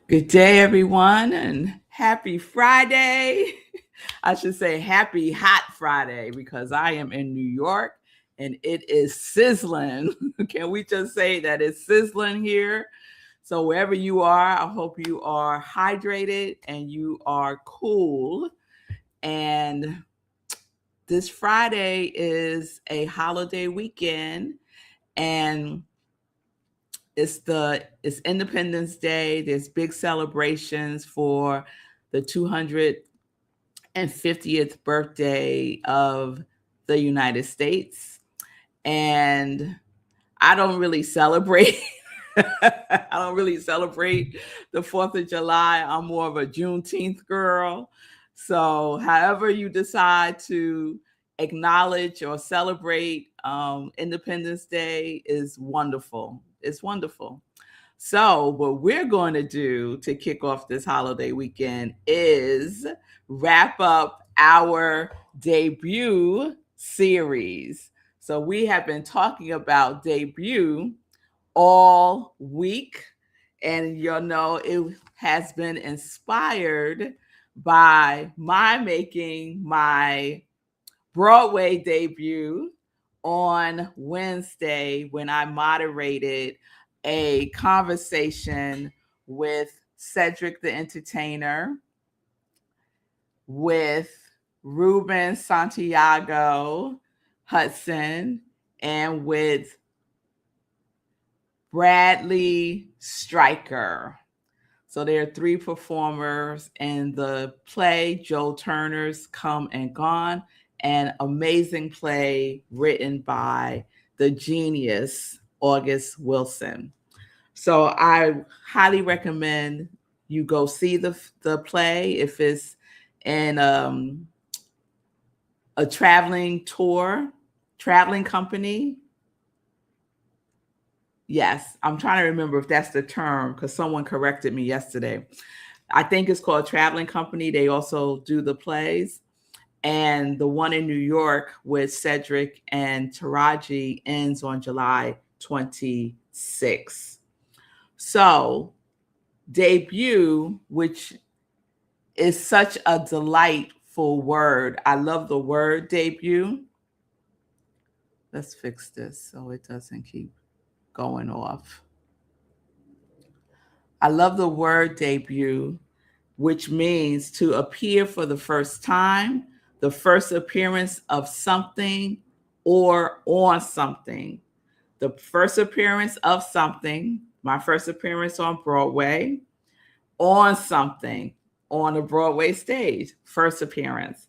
Good day, everyone, and happy Friday. I should say happy hot Friday because I am in New York and it is sizzling. Can we just say that it's sizzling here? So, wherever you are, I hope you are hydrated and you are cool. And this Friday is a holiday weekend, and it's Independence Day. There's big celebrations for the 250th birthday of the United States. And I don't really celebrate. I don't really celebrate the 4th of July. I'm more of a Juneteenth girl. So, however you decide to acknowledge or celebrate Independence Day is wonderful. It's wonderful. So, what we're going to do to kick off this holiday weekend is wrap up our debut series. So, we have been talking about debut all week, and it has been inspired by my making my Broadway debut on Wednesday when I moderated a conversation with Cedric the Entertainer, with Ruben Santiago Hudson, and with Bradley Stryker. So there are 3 performers in the play, Joe Turner's Come and Gone, an amazing play written by the genius August Wilson. So I highly recommend you go see the play if it's in a traveling company. Yes, I'm trying to remember if that's the term because someone corrected me yesterday. I think it's called Traveling Company. They also do the plays. And the one in New York with Cedric and Taraji ends on July 26th. So, debut, which is such a delightful word. I love the word debut. Let's fix this so it doesn't keep going off. I love the word debut, which means to appear for the first time, the first appearance of something or on something. The first appearance of something, my first appearance on Broadway, on something, on a Broadway stage, first appearance.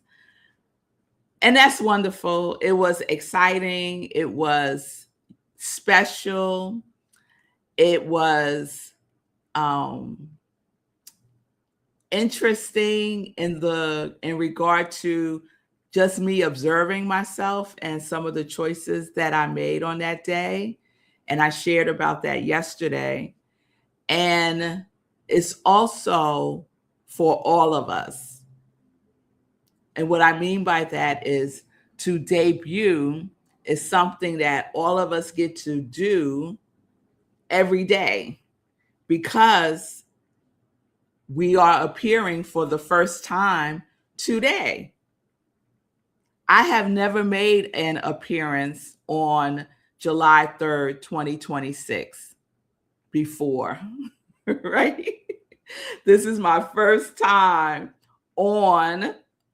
And that's wonderful. It was exciting. It was special. It was interesting in regard to just me observing myself and some of the choices that I made on that day. And I shared about that yesterday. And it's also for all of us. And what I mean by that is to debut is something that all of us get to do every day because we are appearing for the first time today. I have never made an appearance on July 3rd, 2026 before, right? This is my first time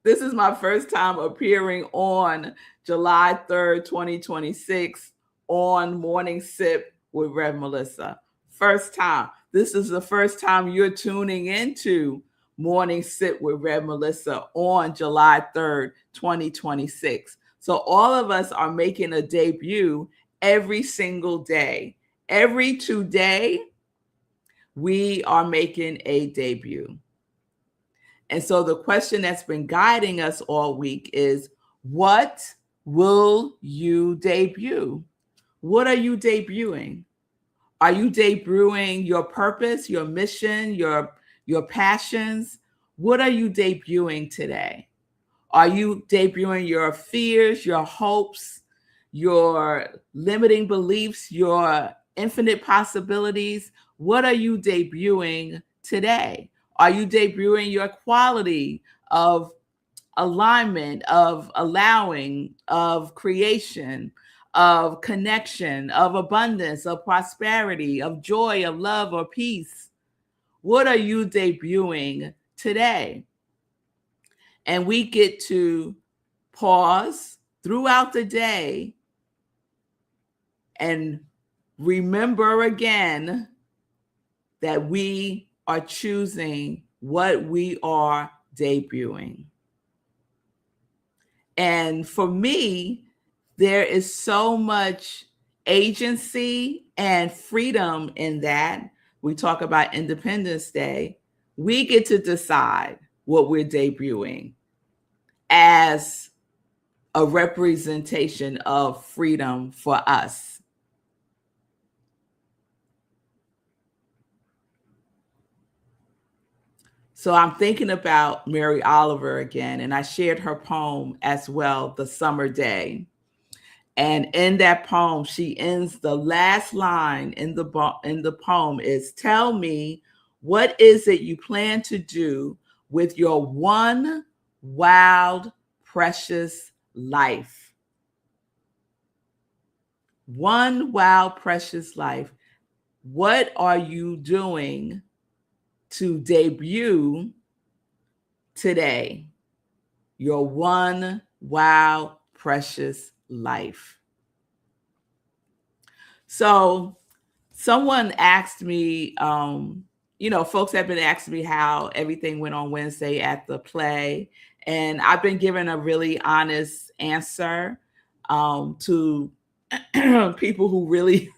appearing on July 3rd, 2026 on Morning Sip with Rev Melissa. First time. This is the first time you're tuning into Morning Sip with Rev Melissa on July 3rd, 2026. So all of us are making a debut every single day. Every today, we are making a debut. And so the question that's been guiding us all week is, what will you debut? What are you debuting? Are you debuting your purpose, your mission, your passions? What are you debuting today? Are you debuting your fears, your hopes, your limiting beliefs, your infinite possibilities? What are you debuting today? Are you debuting your quality of alignment, of allowing, of creation, of connection, of abundance, of prosperity, of joy, of love, or peace? What are you debuting today? And we get to pause throughout the day and remember again that we are choosing what we are debuting. And for me, there is so much agency and freedom in that. We talk about Independence Day. We get to decide what we're debuting as a representation of freedom for us. So I'm thinking about Mary Oliver again, and I shared her poem as well, The Summer Day. And in that poem, she ends the last line in the poem is, tell me, what is it you plan to do with your one wild, precious life? One wild, precious life. What are you doing to debut today? Your one wild, precious life. So someone asked me, folks have been asking me how everything went on Wednesday at the play. And I've been given a really honest answer to people who really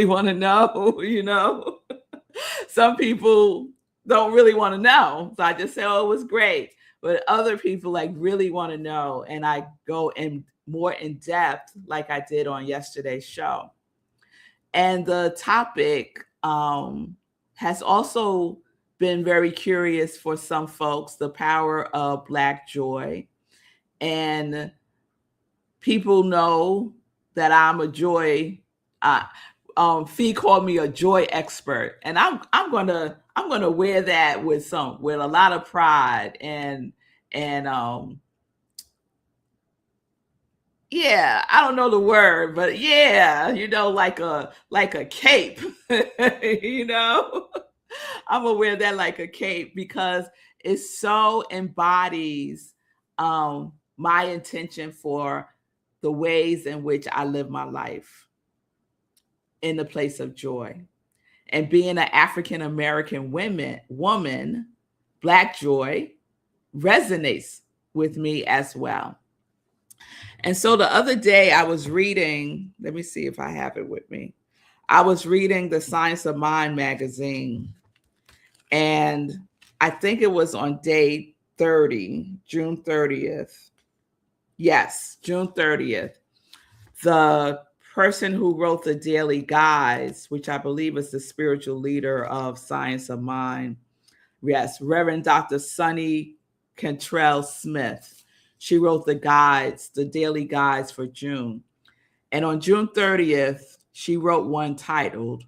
want to know, Some people don't really want to know. So I just say, oh, it was great. But other people really want to know. And I go in more in depth like I did on yesterday's show. And the topic has also been very curious for some folks, the power of Black joy. And people know that I'm a joy. Fee called me a joy expert, and I'm gonna wear that with a lot of pride and yeah, I don't know the word, but yeah, like a cape, I'm gonna wear that like a cape because it so embodies my intention for the ways in which I live my life in the place of joy. And being an African American woman, Black joy resonates with me as well. And so the other day I was reading, let me see if I have it with me. I was reading the Science of Mind magazine, and I think it was on day 30, June 30th. Yes, June 30th. The person who wrote the daily guides, which I believe is the spiritual leader of Science of Mind, yes, Reverend Dr. Sunny Cantrell Smith. She wrote the guides, the daily guides for June. And on June 30th, she wrote one titled,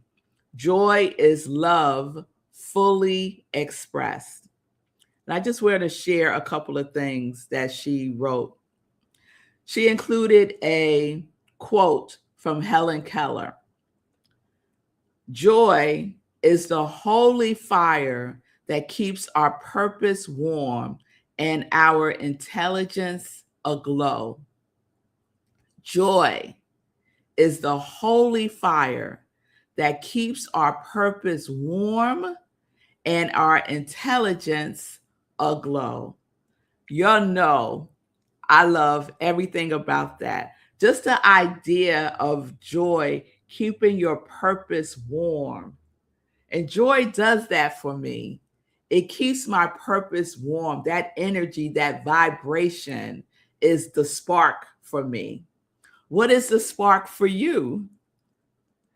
Joy is Love Fully Expressed. And I just wanted to share a couple of things that she wrote. She included a quote from Helen Keller. Joy is the holy fire that keeps our purpose warm and our intelligence aglow. Joy is the holy fire that keeps our purpose warm and our intelligence aglow. Y'all know I love everything about that. Just the idea of joy keeping your purpose warm. And joy does that for me. It keeps my purpose warm. That energy, that vibration is the spark for me. What is the spark for you?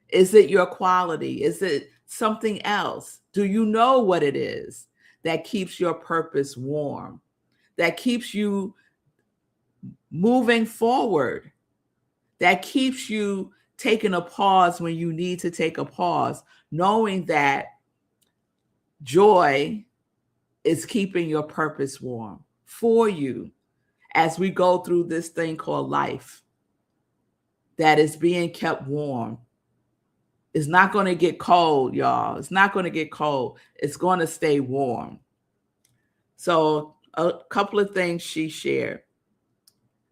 Is it your quality? Is it something else? Do you know what it is that keeps your purpose warm, that keeps you moving forward, that keeps you taking a pause when you need to take a pause, knowing that Joy is keeping your purpose warm for you as we go through this thing called life that is being kept warm. It's not going to get cold, y'all. It's not going to get cold. It's going to stay warm. So a couple of things she shared.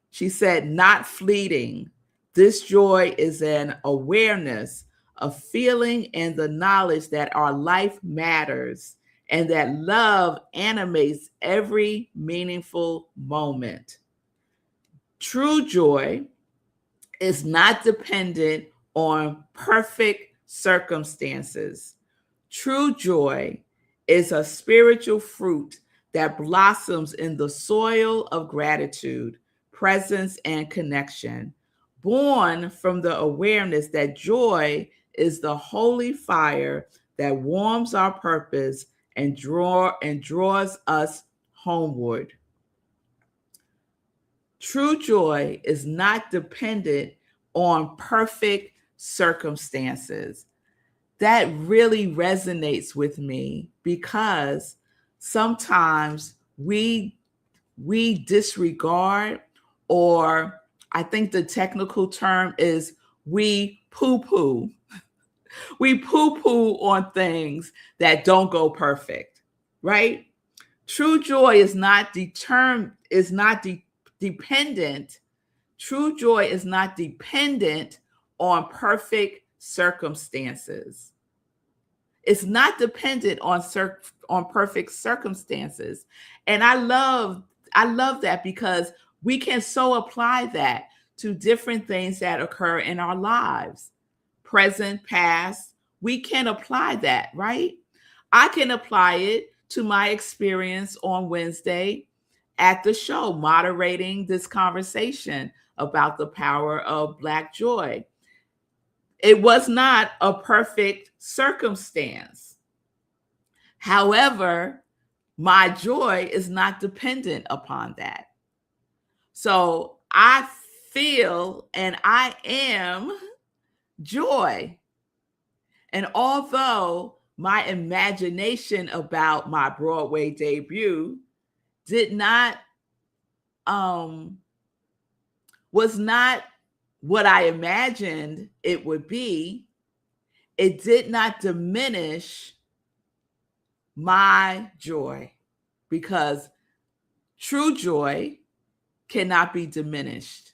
She said, not fleeting. This joy is an awareness, a feeling, and the knowledge that our life matters and that love animates every meaningful moment. True joy is not dependent on perfect circumstances. True joy is a spiritual fruit that blossoms in the soil of gratitude, presence, and connection, born from the awareness that joy is the holy fire that warms our purpose and draws us homeward. True joy is not dependent on perfect circumstances. That really resonates with me because sometimes we disregard, or I think the technical term is we poo-poo. We poo-poo on things that don't go perfect, right? True joy is not dependent. True joy is not dependent on perfect circumstances. It's not dependent on perfect circumstances. And I love that because we can so apply that to different things that occur in our lives. Present, past, we can apply that, right? I can apply it to my experience on Wednesday at the show, moderating this conversation about the power of Black joy. It was not a perfect circumstance. However, my joy is not dependent upon that. So I feel and I am joy. And although my imagination about my Broadway debut was not what I imagined it would be, it did not diminish my joy, because true joy cannot be diminished.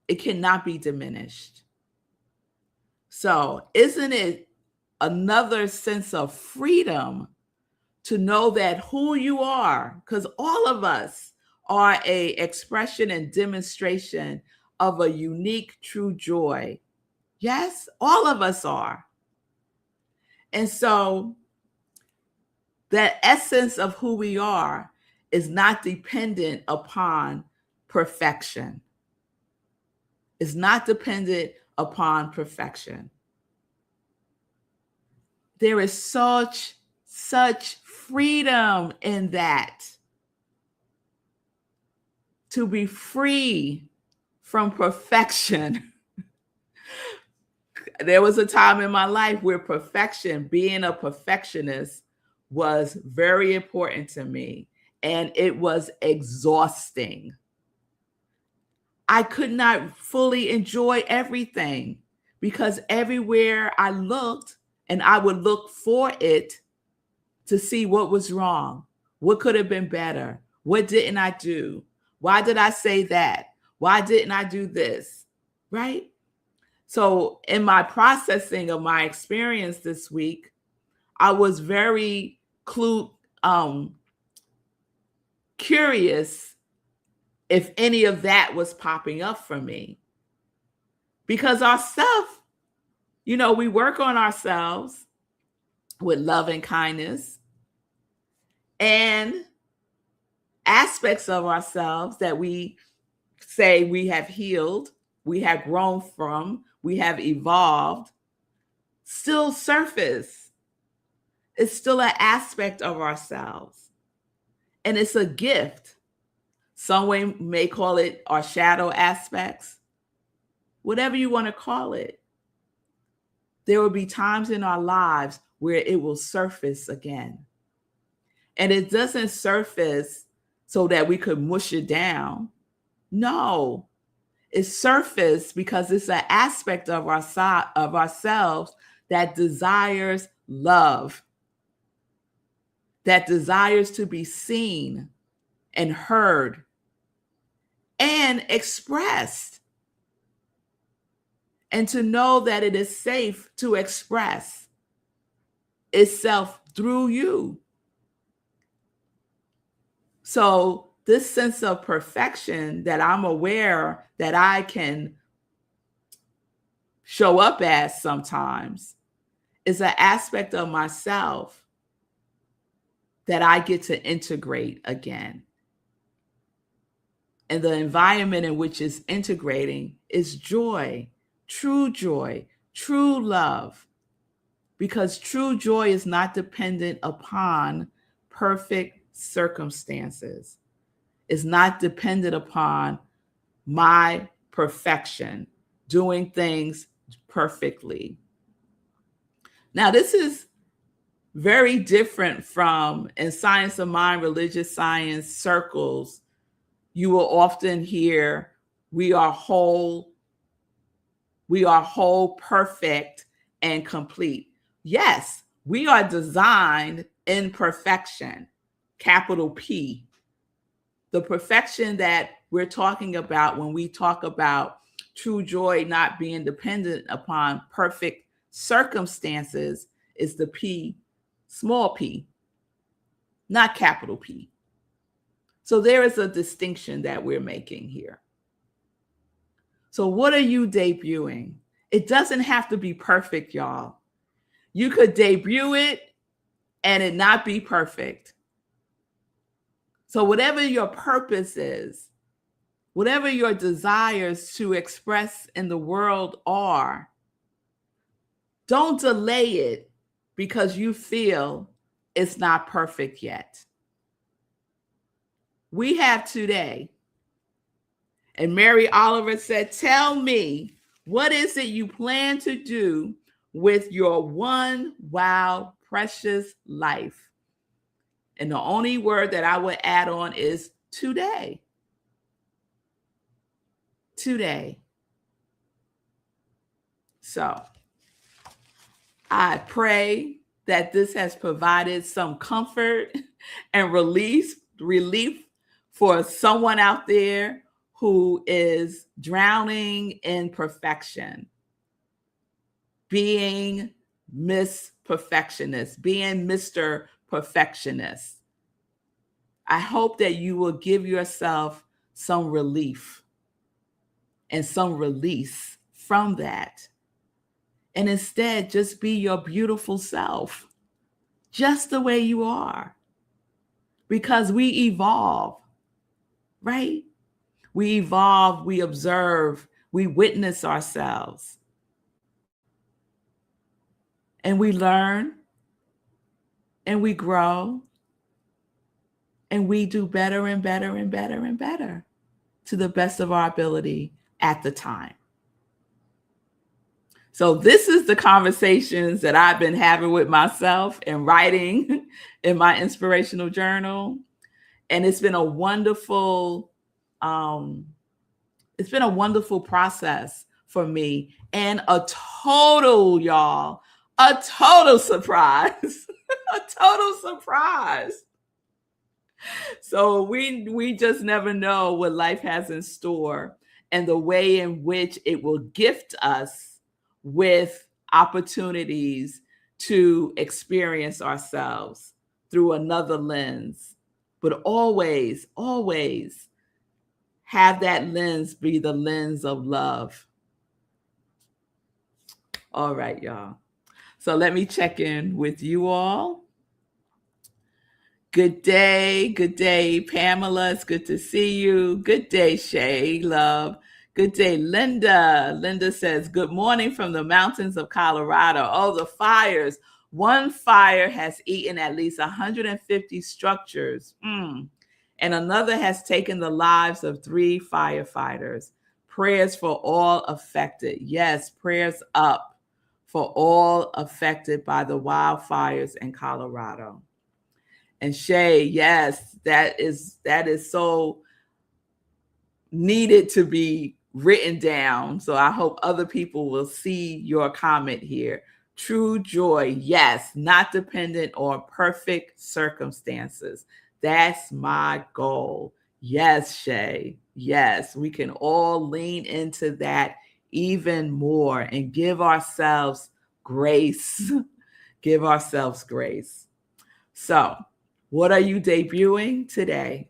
It cannot be diminished. So isn't it another sense of freedom to know that who you are, because all of us are a expression and demonstration of a unique true joy. Yes, all of us are. And so that essence of who we are is not dependent upon perfection. It's not dependent upon perfection. There is such freedom in that. To be free from perfection. There was a time in my life where perfection, being a perfectionist, was very important to me, and it was exhausting. I could not fully enjoy everything because everywhere I looked, and I would look for it to see what was wrong, what could have been better, what didn't I do, why did I say that, why didn't I do this, right? So in my processing of my experience this week, I was very curious if any of that was popping up for me. Because our stuff, we work on ourselves with love and kindness, and aspects of ourselves that we say we have healed, we have grown from, we have evolved, still surface. It's still an aspect of ourselves. And it's a gift. Some may call it our shadow aspects. Whatever you want to call it. There will be times in our lives where it will surface again. And it doesn't surface so that we could mush it down. No, it surfaced because it's an aspect of ourselves that desires love, that desires to be seen and heard and expressed, and to know that it is safe to express itself through you. So this sense of perfection that I'm aware that I can show up as sometimes is an aspect of myself that I get to integrate again. And the environment in which it's integrating is joy, true love, because true joy is not dependent upon perfect circumstances. It's not dependent upon my perfection, doing things perfectly. Now, this is very different from, in science of mind, religious science circles, you will often hear, we are whole, perfect, and complete. Yes, we are designed in perfection, capital P. The perfection that we're talking about when we talk about true joy not being dependent upon perfect circumstances is the P, small p, not capital P. So there is a distinction that we're making here. So what are you debuting? It doesn't have to be perfect, y'all. You could debut it and it not be perfect. So whatever your purpose is, whatever your desires to express in the world are, don't delay it because you feel it's not perfect yet. We have today. And Mary Oliver said, tell me, what is it you plan to do with your one wild, precious life? And the only word that I would add on is today. Today. So I pray that this has provided some comfort and relief for someone out there who is drowning in perfection, being Miss Perfectionist, being Mr. Perfectionist. I hope that you will give yourself some relief and some release from that. And instead, just be your beautiful self, just the way you are. Because we evolve, right? We evolve, we observe, we witness ourselves. And we learn, and we grow, and we do better and better and better and better to the best of our ability at the time. So this is the conversations that I've been having with myself and writing in my inspirational journal. And it's been a wonderful, process for me, and a total surprise, a total surprise. So we just never know what life has in store and the way in which it will gift us with opportunities to experience ourselves through another lens. But always, always have that lens be the lens of love. All right, y'all. So let me check in with you all. Good day, Pamela. It's good to see you. Good day, Shay, love. Good day, Linda. Linda says, good morning from the mountains of Colorado. Oh, the fires. One fire has eaten at least 150 structures. And another has taken the lives of 3 firefighters. Prayers for all affected. Yes, prayers up for all affected by the wildfires in Colorado. And Shay, yes, that is so needed to be written down. So I hope other people will see your comment here. True joy, yes, not dependent on perfect circumstances. That's my goal. Yes, Shay. Yes, we can all lean into that even more and give ourselves grace. Give ourselves grace. So, what are you debuting today?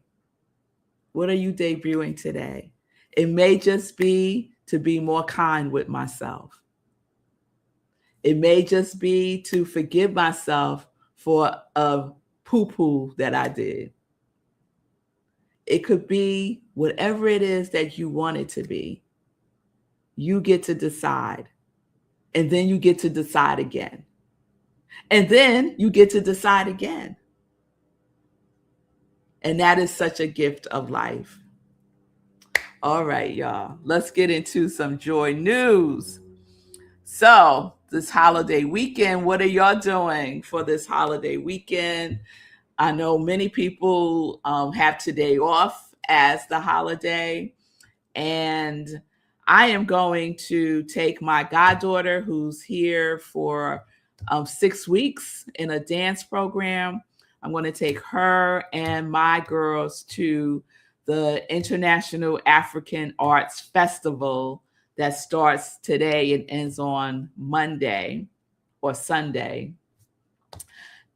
What are you debuting today? It may just be to be more kind with myself. It may just be to forgive myself for a poo-poo that I did. It could be whatever it is that you want it to be. You get to decide. And then you get to decide again. And then you get to decide again. And that is such a gift of life. All right, y'all. Let's get into some joy news. So, this holiday weekend, what are y'all doing for this holiday weekend? I know many people have today off as the holiday. And I am going to take my goddaughter, who's here for 6 weeks in a dance program. I'm going to take her and my girls to the International African Arts Festival that starts today and ends on Monday or Sunday.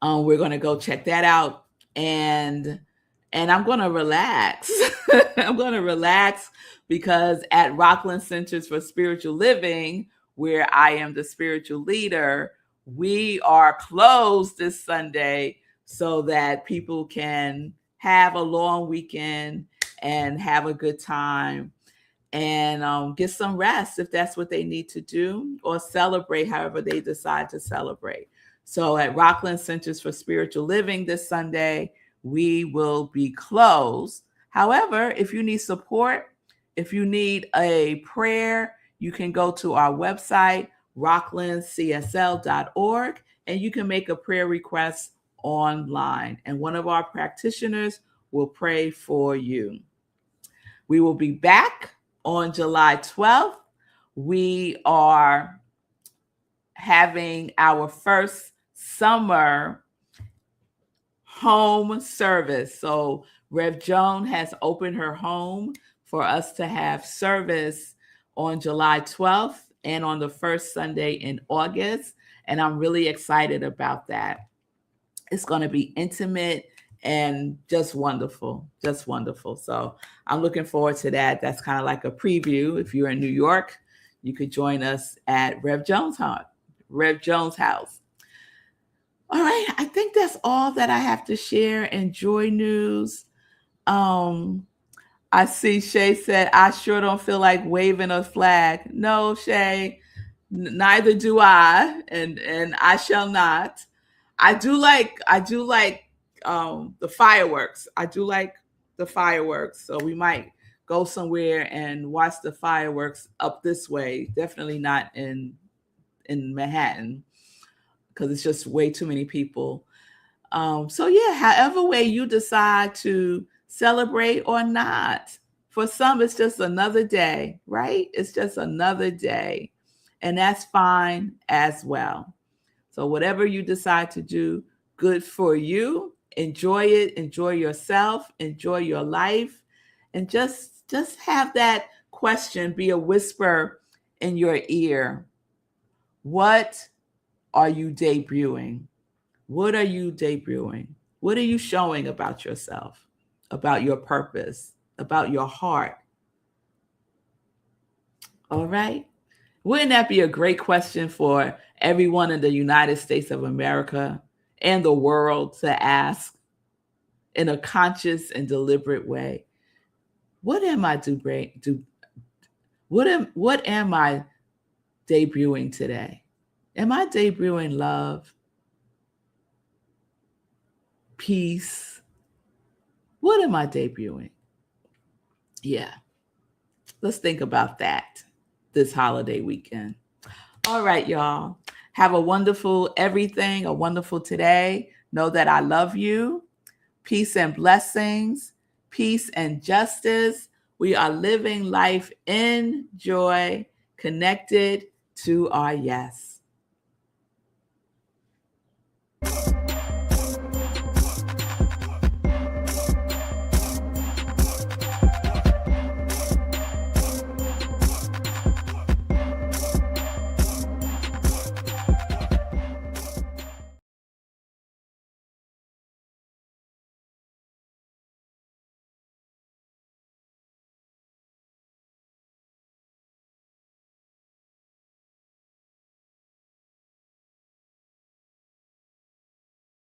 We're going to go check that out, and I'm going to relax. I'm going to relax because at Rockland Centers for Spiritual Living, where I am the spiritual leader, we are closed this Sunday so that people can have a long weekend and have a good time and get some rest if that's what they need to do, or celebrate however they decide to celebrate. So at Rockland Centers for Spiritual Living this Sunday, we will be closed. However, if you need support, if you need a prayer, you can go to our website, rocklandcsl.org, and you can make a prayer request online, and one of our practitioners will pray for you. We will be back on July 12th. We are having our first summer home service. So Rev Joan has opened her home for us to have service on July 12th and on the first Sunday in August. And I'm really excited about that. It's going to be intimate and just wonderful, just wonderful. So I'm looking forward to that. That's kind of like a preview. If you're in New York, you could join us at Rev Jones' house. All right, I think that's all that I have to share in joy news. I see Shay said, I sure don't feel like waving a flag. No, Shay, neither do I, and I shall not. I do like the fireworks. I do like the fireworks. So we might go somewhere and watch the fireworks up this way. Definitely not in Manhattan, because it's just way too many people. So yeah, however way you decide to celebrate or not. For some, it's just another day, right? It's just another day. And that's fine as well. So whatever you decide to do, good for you. Enjoy it. Enjoy yourself. Enjoy your life. And just have that question be a whisper in your ear. What are you debuting? What are you debuting? What are you showing about yourself, about your purpose, about your heart? All right. Wouldn't that be a great question for everyone in the United States of America and the world to ask in a conscious and deliberate way? What am I what am I debuting today? Am I debuting love? Peace? What am I debuting? Yeah. Let's think about that this holiday weekend. All right, y'all. Have a wonderful everything, a wonderful today. Know that I love you. peace and blessings, peace and justice. We are living life in joy, connected to our yes.